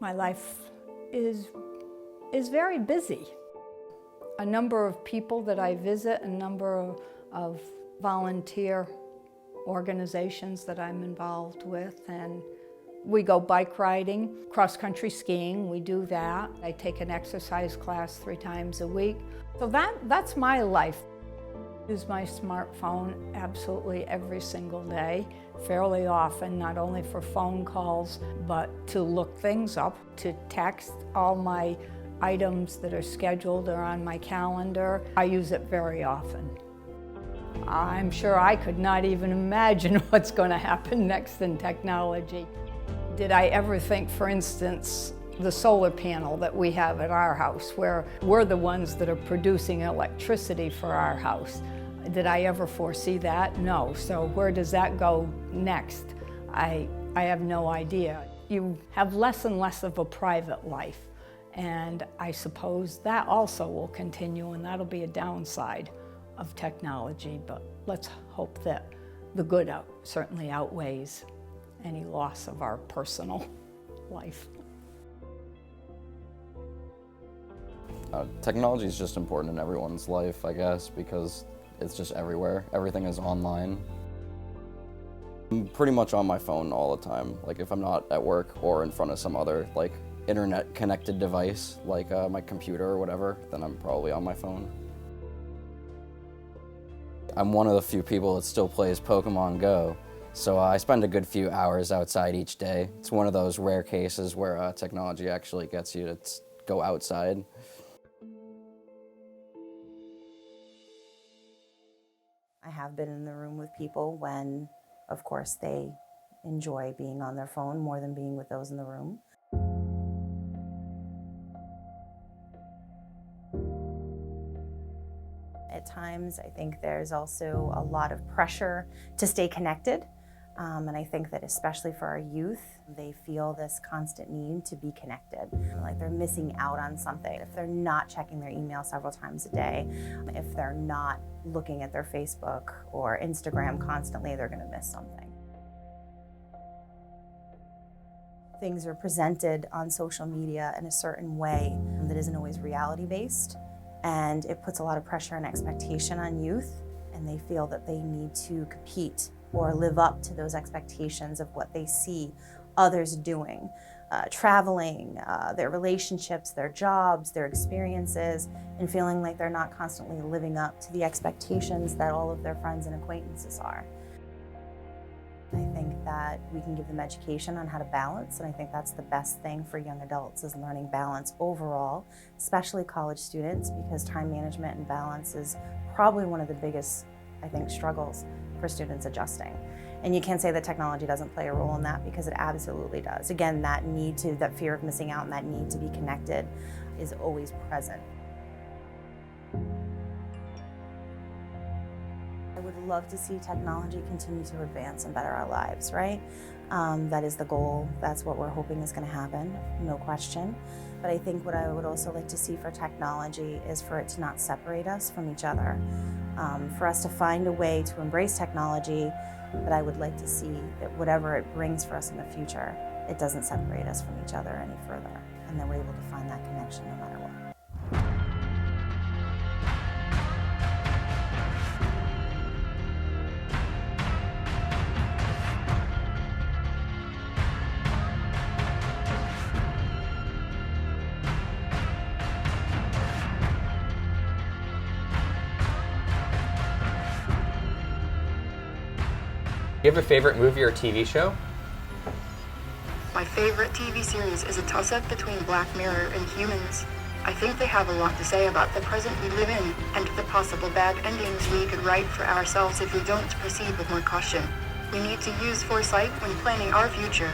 My life is very busy. A number of people that I visit, a number of volunteer organizations that I'm involved with, and we go bike riding, cross-country skiing, we do that. I take an exercise class 3 times a week. So that's my life. I use my smartphone absolutely every single day, fairly often, not only for phone calls, but to look things up, to text all my items that are scheduled or on my calendar. I use it very often. I'm sure I could not even imagine what's going to happen next in technology. Did I ever think, for instance, the solar panel that we have at our house, where we're the ones that are producing electricity for our house? Did I ever foresee that? No. So where does that go next? I have no idea. You have less and less of a private life, and I suppose that also will continue, and that'll be a downside of technology, but let's hope that the good certainly outweighs any loss of our personal life. Technology is just important in everyone's life, I guess, because it's just everywhere. Everything is online. I'm pretty much on my phone all the time. Like if I'm not at work or in front of some other like internet connected device, like my computer or whatever, then I'm probably on my phone. I'm one of the few people that still plays Pokemon Go, so I spend a good few hours outside each day. It's one of those rare cases where technology actually gets you to go outside. I have been in the room with people when, of course, they enjoy being on their phone more than being with those in the room. At times, I think there's also a lot of pressure to stay connected. And I think that especially for our youth, they feel this constant need to be connected, like they're missing out on something. If they're not checking their email several times a day, if they're not looking at their Facebook or Instagram constantly, they're going to miss something. Things are presented on social media in a certain way that isn't always reality-based, and it puts a lot of pressure and expectation on youth, and they feel that they need to compete or live up to those expectations of what they see others doing, traveling, their relationships, their jobs, their experiences, and feeling like they're not constantly living up to the expectations that all of their friends and acquaintances are. I think that we can give them education on how to balance, and I think that's the best thing for young adults is learning balance overall, especially college students, because time management and balance is probably one of the biggest, I think, struggles for students adjusting. And you can't say that technology doesn't play a role in that, because it absolutely does. Again, that fear of missing out and that need to be connected is always present. I would love to see technology continue to advance and better our lives, right? That is the goal. That's what we're hoping is going to happen, no question. But I think what I would also like to see for technology is for it to not separate us from each other. For us to find a way to embrace technology, but I would like to see that whatever it brings for us in the future, it doesn't separate us from each other any further, and that we're able to find that connection no matter what. Do you have a favorite movie or TV show? My favorite TV series is a toss-up between Black Mirror and Humans. I think they have a lot to say about the present we live in and the possible bad endings we could write for ourselves if we don't proceed with more caution. We need to use foresight when planning our future.